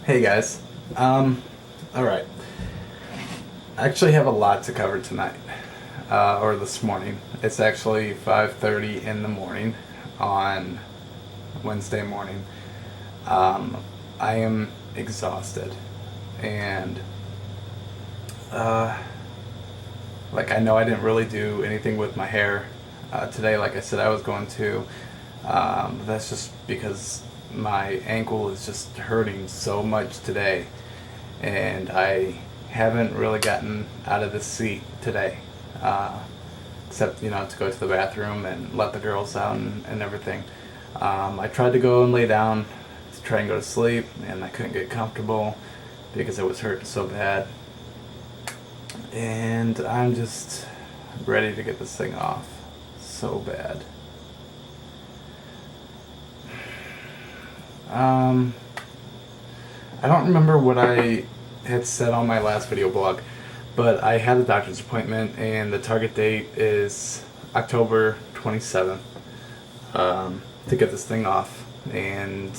Hey guys. Alright. I actually have a lot to cover tonight. Or this morning. It's actually 5:30 in the morning on Wednesday morning. I am exhausted. And, I know I didn't really do anything with my hair today like I said I was going to. That's just because my ankle is just hurting so much today, and I haven't really gotten out of the seat today, except to go to the bathroom and let the girls out and everything. I tried to go and lay down to try and go to sleep, and I couldn't get comfortable because it was hurting so bad, and I'm just ready to get this thing off so bad. I don't remember what I had said on my last video blog, but I had a doctor's appointment and the target date is October 27th to get this thing off, and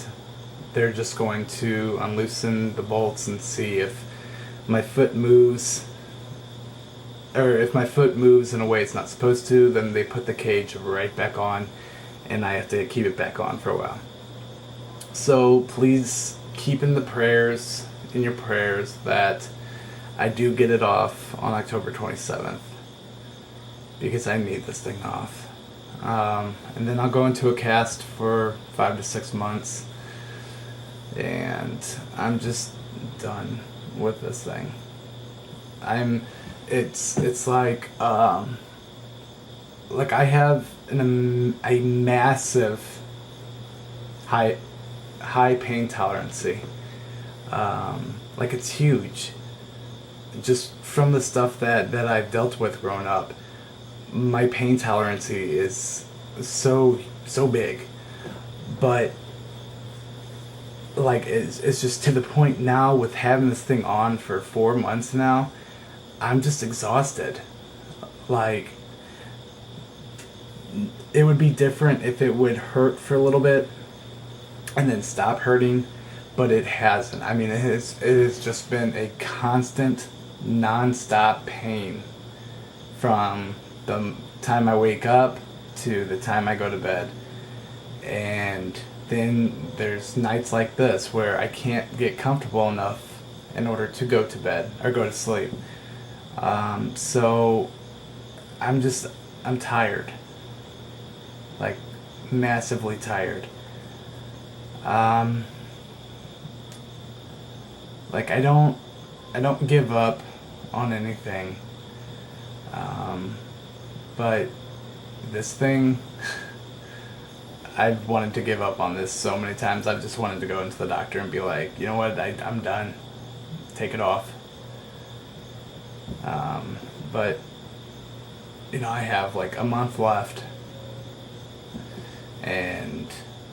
they're just going to unloosen the bolts and see if my foot moves, or if my foot moves in a way it's not supposed to, then they put the cage right back on and I have to keep it back on for a while. So please keep in your prayers that I do get it off on October 27th, because I need this thing off. And then I'll go into a cast for 5 to 6 months, and I'm just done with this thing. It's like I have a massive high pain tolerancy. It's huge. Just from the stuff that I've dealt with growing up, my pain tolerancy is so big. But it's just to the point now with having this thing on for 4 months now, I'm just exhausted. It would be different if it would hurt for a little bit and then stop hurting, but it hasn't. I mean, it has just been a constant, non-stop pain from the time I wake up to the time I go to bed. And then there's nights like this where I can't get comfortable enough in order to go to bed or go to sleep. So I'm tired, massively tired. I don't give up on anything. But this thing, I've wanted to give up on this so many times. I've just wanted to go into the doctor and be like, you know what, I'm done. Take it off. But I have a month left, and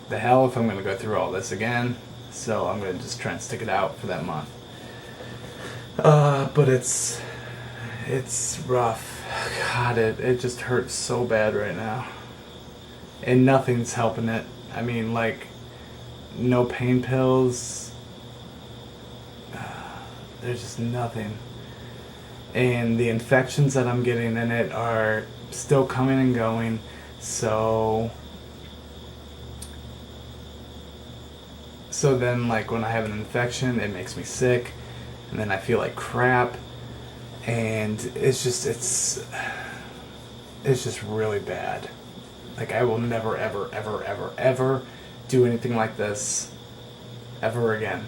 the hell if I'm going to go through all this again, so I'm going to just try and stick it out for that month. But it's rough. God, it just hurts so bad right now, and nothing's helping it. I mean, no pain pills, there's just nothing. And the infections that I'm getting in it are still coming and going, so then when I have an infection, it makes me sick, and then I feel like crap, and it's just really bad. I will never ever do anything like this ever again.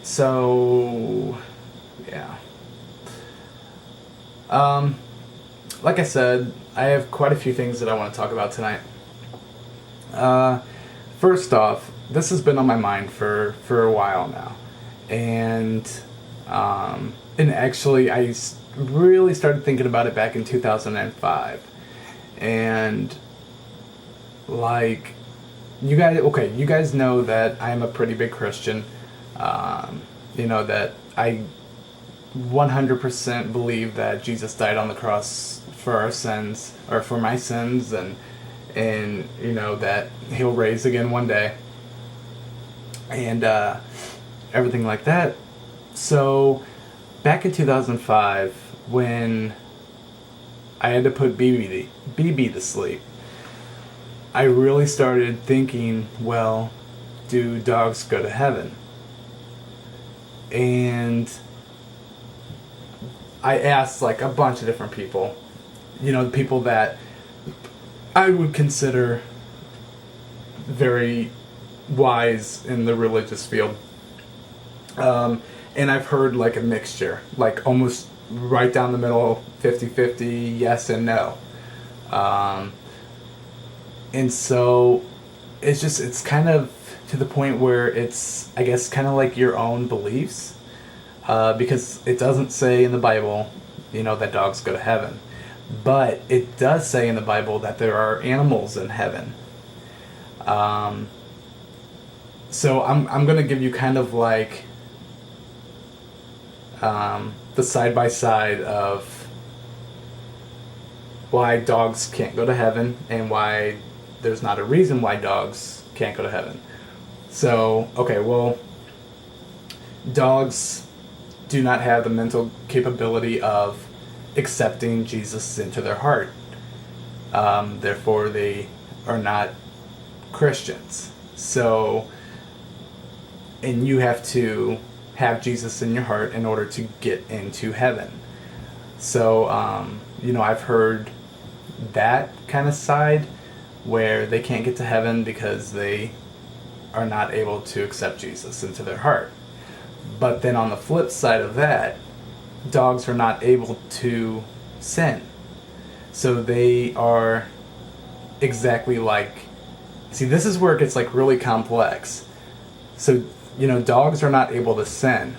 So yeah. Like I said, I have quite a few things that I want to talk about tonight. First off, this has been on my mind for a while now, and actually I really started thinking about it back in 2005, and you guys know that I'm a pretty big Christian. That I 100% believe that Jesus died on the cross for our sins, or for my sins, and that he'll raise again one day. and everything like that. So back in 2005, when I had to put BB to sleep, I really started thinking, well, do dogs go to heaven? And I asked like a bunch of different people, the people that I would consider very wise in the religious field. And I've heard like a mixture, like almost right down the middle, 50-50, yes and no. And so it's kind of to the point where it's, I guess, kind of like your own beliefs. Because it doesn't say in the Bible, that dogs go to heaven. But it does say in the Bible that there are animals in heaven. So I'm going to give you kind of like the side-by-side of why dogs can't go to heaven and why there's not a reason why dogs can't go to heaven. So, okay, well, dogs do not have the mental capability of accepting Jesus into their heart. Therefore, they are not Christians. So, and you have to have Jesus in your heart in order to get into heaven. So, I've heard that kind of side where they can't get to heaven because they are not able to accept Jesus into their heart. But then on the flip side of that, dogs are not able to sin. So they are exactly like... See, this is where it gets like really complex. So, dogs are not able to sin.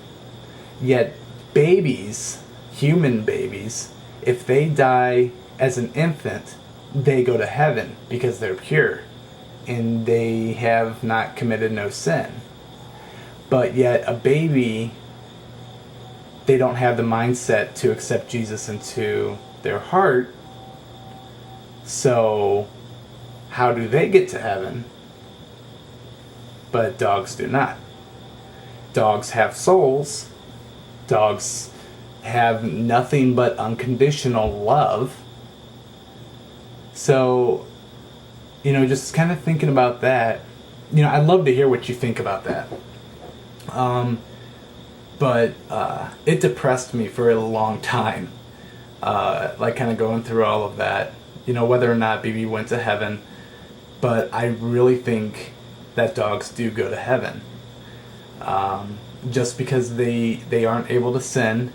Yet babies, human babies, if they die as an infant, they go to heaven because they're pure and they have not committed no sin. But yet a baby, they don't have the mindset to accept Jesus into their heart. So how do they get to heaven? But dogs do not. Dogs have souls. Dogs have nothing but unconditional love. So, just kind of thinking about that, I'd love to hear what you think about that. But it depressed me for a long time, like kind of going through all of that, whether or not BB went to heaven. But I really think that dogs do go to heaven, just because they aren't able to sin.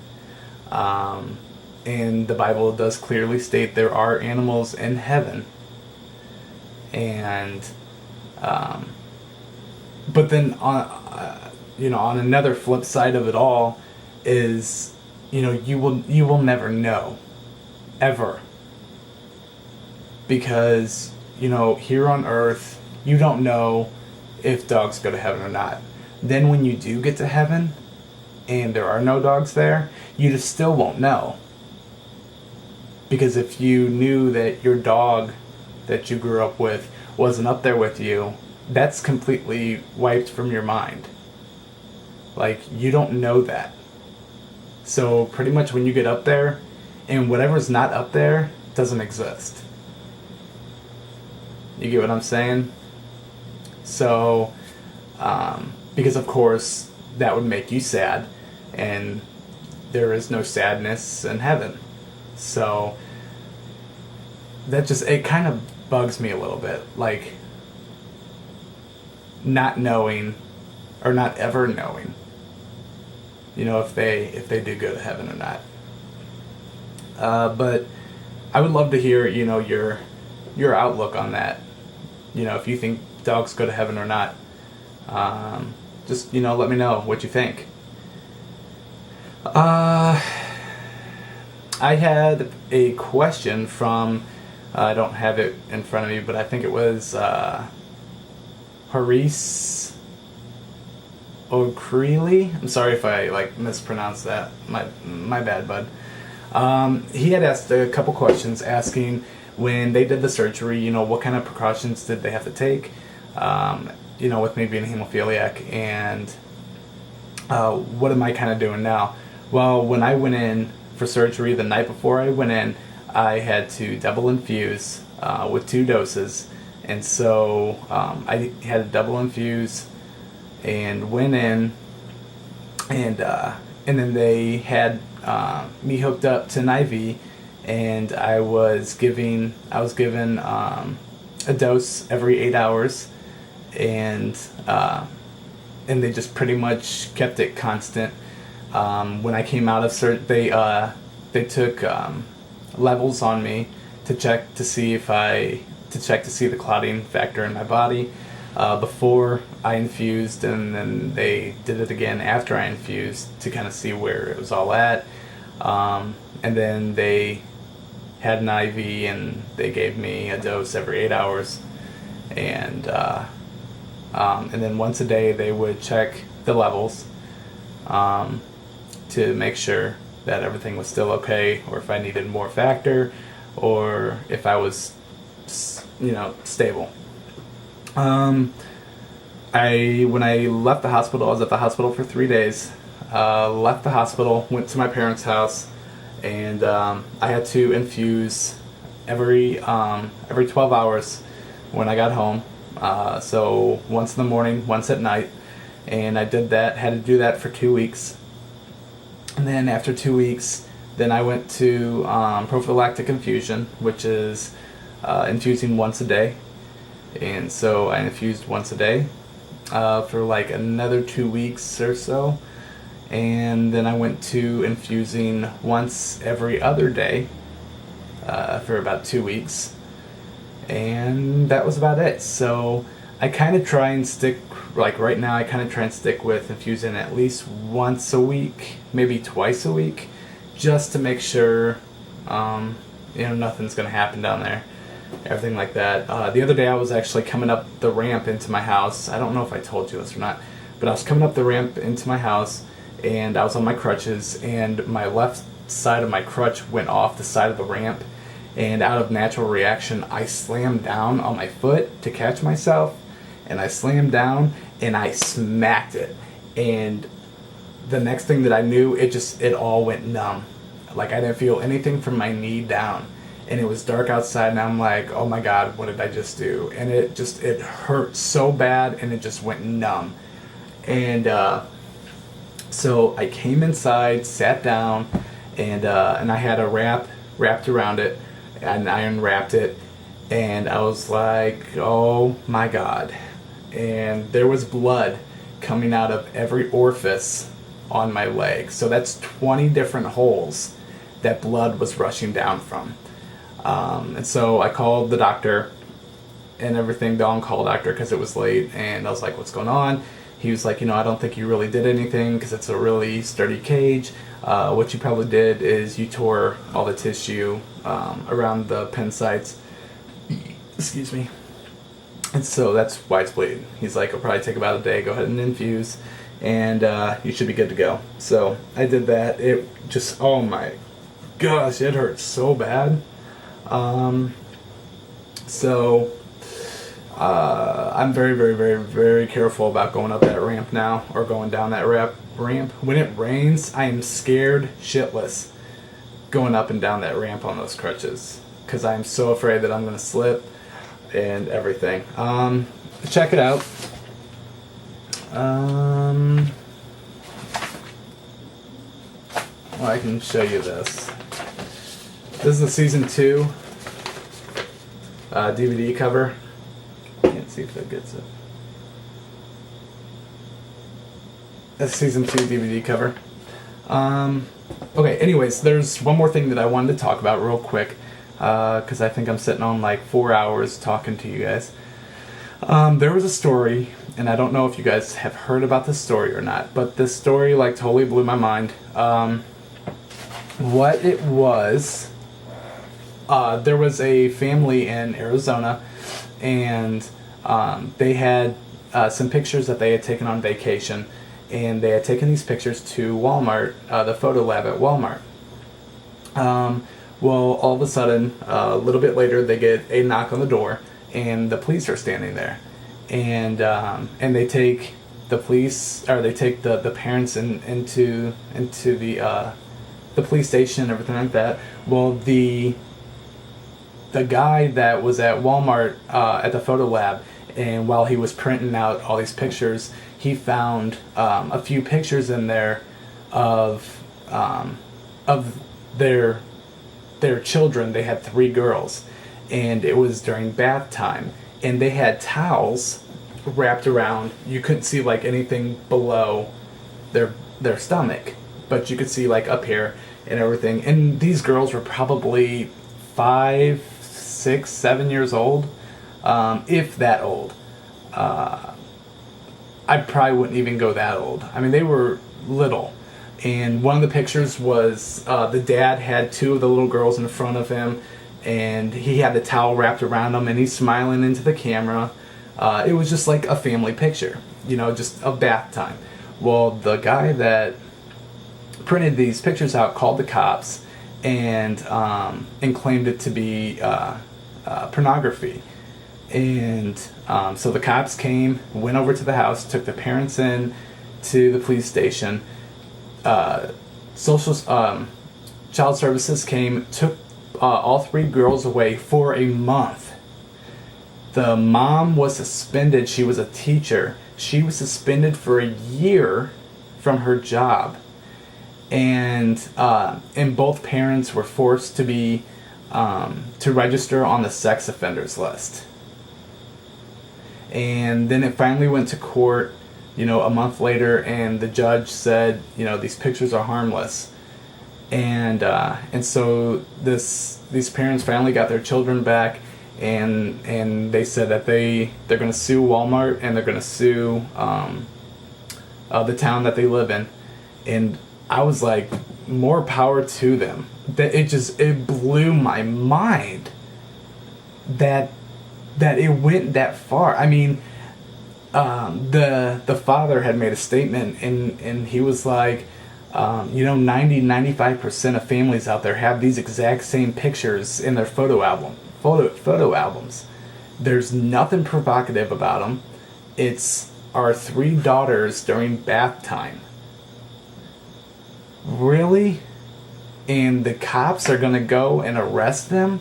And the Bible does clearly state there are animals in heaven. And, but then on another flip side of it all is, you will never know, ever. Because, here on earth, you don't know if dogs go to heaven or not. Then when you do get to heaven, and there are no dogs there, you just still won't know. Because if you knew that your dog that you grew up with wasn't up there with you, that's completely wiped from your mind. Like, you don't know that. So pretty much when you get up there, and whatever's not up there doesn't exist. You get what I'm saying? So, because of course that would make you sad, and there is no sadness in heaven. So it kind of bugs me a little bit, like not knowing or not ever knowing, if they do go to heaven or not. But I would love to hear, your outlook on that. If you think dogs go to heaven or not. Just, let me know what you think. I had a question from, I don't have it in front of me, but I think it was Haris O'Creely. I'm sorry if I mispronounced that. My bad, bud. He had asked a couple questions asking when they did the surgery, what kind of precautions did they have to take? with me being a hemophiliac, and what am I kind of doing now? Well, when I went in for surgery the night before I went in, I had to double infuse with 2 doses, and so I had to double infuse and went in, and then they had me hooked up to an IV, and I was given a dose every 8 hours, and they just pretty much kept it constant. When I came out of they took levels on me to check to see the clotting factor in my body before I infused, and then they did it again after I infused to kind of see where it was all at. And then they had an IV, and they gave me a dose every 8 hours, and then once a day they would check the levels to make sure that everything was still okay, or if I needed more factor, or if I was, stable. When I left the hospital, I was at the hospital for 3 days. Left the hospital, went to my parents' house, and I had to infuse every 12 hours when I got home. So once in the morning, once at night, and I did that. Had to do that for 2 weeks. And then after 2 weeks, then I went to prophylactic infusion, which is infusing once a day. And so I infused once a day for like another 2 weeks or so. And then I went to infusing once every other day for about 2 weeks. And that was about it. So I kind of try and stick, like right now, I kind of try and stick with infusing at least once a week, maybe twice a week, just to make sure, nothing's going to happen down there, everything like that. The other day I was actually coming up the ramp into my house. I don't know if I told you this or not, but I was coming up the ramp into my house, and I was on my crutches, and my left side of my crutch went off the side of the ramp, and out of natural reaction, I slammed down on my foot to catch myself, and I slammed down, and I smacked it, and the next thing that I knew, it all went numb. Like, I didn't feel anything from my knee down, and it was dark outside, and I'm like, oh my god, what did I just do? And it hurt so bad, and it just went numb. And so I came inside, sat down, and I had a wrapped around it, and I unwrapped it, and I was like, oh my god. And there was blood coming out of every orifice on my leg. So that's 20 different holes that blood was rushing down from. And so I called the doctor and everything, the on-call doctor, because it was late, and I was like, what's going on? He was like, I don't think you really did anything because it's a really sturdy cage. What you probably did is you tore all the tissue around the pin sites. Excuse me. And so that's why it's bleeding. He's like, it'll probably take about a day. Go ahead and infuse, and you should be good to go. So I did that. It just, oh my gosh, it hurt so bad. So I'm very, very, very, very careful about going up that ramp now, or going down that ramp. When it rains, I am scared shitless going up and down that ramp on those crutches, because I'm so afraid that I'm going to slip and everything. Check it out. Well, I can show you this. This is the season 2 DVD cover. Can't see if that gets it. That's season 2 DVD cover. Okay, anyways, there's one more thing that I wanted to talk about real quick, because I think I'm sitting on like 4 hours talking to you guys. There was a story, and I don't know if you guys have heard about this story or not, but this story like totally blew my mind. What it was, there was a family in Arizona, and they had some pictures that they had taken on vacation, and they had taken these pictures to Walmart, the photo lab at Walmart. Well, all of a sudden, a little bit later, they get a knock on the door, and the police are standing there. and they take the police, or they take the parents into the police station and everything like that. Well, the guy that was at Walmart at the photo lab, and while he was printing out all these pictures, he found a few pictures in there of their children. They had 3 girls, and it was during bath time, and they had towels wrapped around. You couldn't see like anything below their stomach, but you could see like up here and everything. And these girls were probably 5, 6, 7 years old, if that old. I probably wouldn't even go that old. I mean, they were little. And one of the pictures was the dad had 2 of the little girls in front of him, and he had the towel wrapped around him, and he's smiling into the camera. It was just like a family picture, just of bath time. Well, the guy that printed these pictures out called the cops and claimed it to be pornography. And so the cops came, went over to the house, took the parents in to the police station. Child services came, took all 3 girls away for a month. The mom was suspended. She was a teacher. She was suspended for a year from her job. And both parents were forced to be to register on the sex offenders list. And then it finally went to court, a month later, and the judge said, these pictures are harmless. And so these parents finally got their children back, and they said that they're going to sue Walmart, and they're going to sue the town that they live in. And I was like, more power to them. It blew my mind that it went that far. I mean, the father had made a statement, and he was like, 95% of families out there have these exact same pictures in their photo albums. There's nothing provocative about them. It's our 3 daughters during bath time. Really? And the cops are gonna go and arrest them?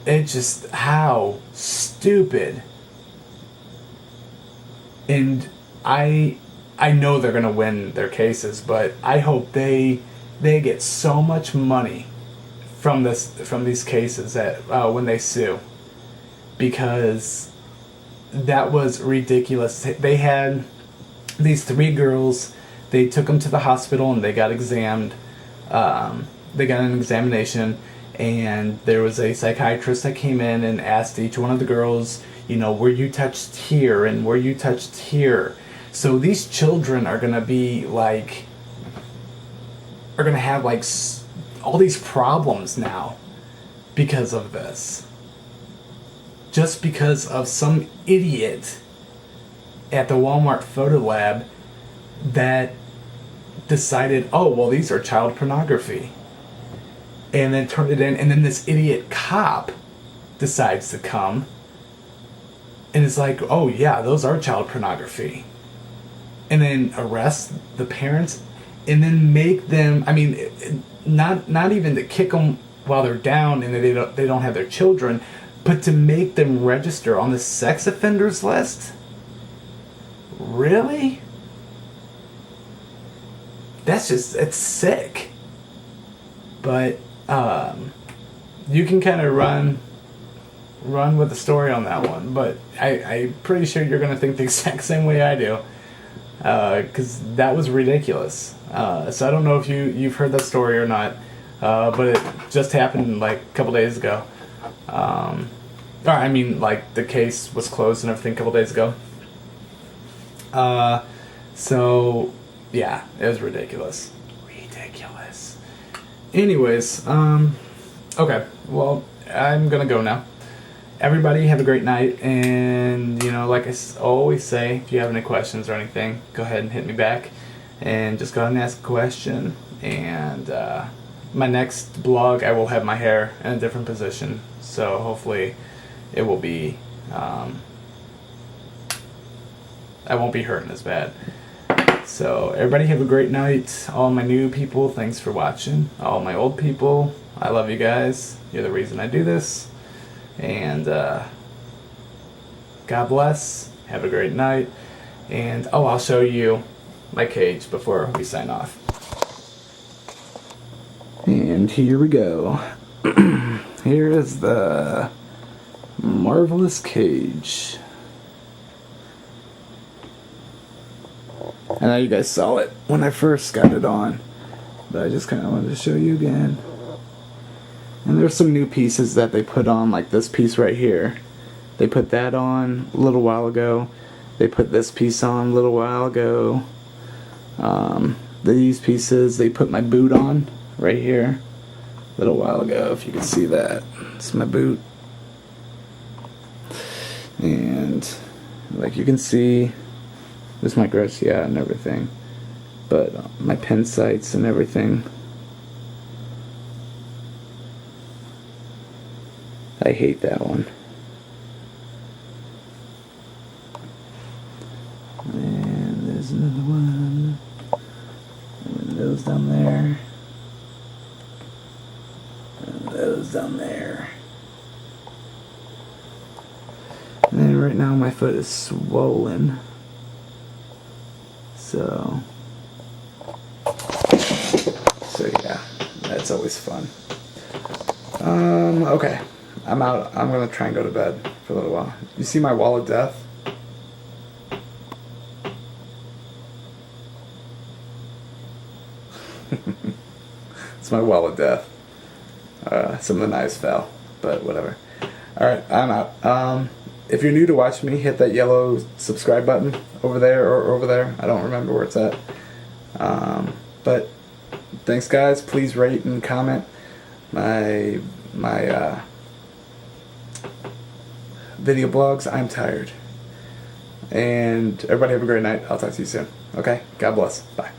It's just, how stupid. And I know they're gonna win their cases, but I hope they get so much money from these cases that when they sue, because that was ridiculous. They had these 3 girls. They took them to the hospital and they got examined. They got an examination, and there was a psychiatrist that came in and asked each one of the girls, were you touched here and were you touched here? So these children are going to be like, are going to have like all these problems now because of this. Just because of some idiot at the Walmart photo lab that decided, oh, well, these are child pornography, and then turned it in, and then this idiot cop decides to come and it's like, oh yeah, those are child pornography, and then arrest the parents, and then make them, I mean, not even to kick them while they're down and they don't have their children, but to make them register on the sex offenders list. Really? It's sick. But you can kind of run with the story on that one, but I'm pretty sure you're going to think the exact same way I do, because that was ridiculous. So I don't know if you've heard that story or not, but it just happened like a couple days ago. Like the case was closed and everything a couple days ago. So yeah, it was ridiculous. Anyways, okay, well, I'm gonna go now. Everybody have a great night, and, like I always say, if you have any questions or anything, go ahead and hit me back, and just go ahead and ask a question, and my next blog, I will have my hair in a different position, so hopefully it will be I won't be hurting as bad. So everybody have a great night. All my new people, thanks for watching. All my old people, I love you guys. You're the reason I do this. And God bless. Have a great night. And I'll show you my cage before we sign off. And here we go. Here is the marvelous cage. I know you guys saw it when I first got it on, but I just kind of wanted to show you again. And there's some new pieces that they put on, like this piece right here. They put that on a little while ago. They put this piece on a little while ago. These pieces, they put my boot on right here a little while ago, if you can see that. It's my boot. And like you can see, there's my Gracia and everything. But my pin sights and everything. I hate that one. And there's another one. And those down there. And those down there. And then right now my foot is swollen. So yeah, that's always fun. Okay. I'm out. I'm gonna try and go to bed for a little while. You see my wall of death? It's my wall of death. Some of the knives fell, but whatever. Alright, I'm out. If you're new to watch me, hit that yellow subscribe button over there or over there. I don't remember where it's at. But thanks guys. Please rate and comment my video blogs. I'm tired. And everybody have a great night. I'll talk to you soon. Okay? God bless. Bye.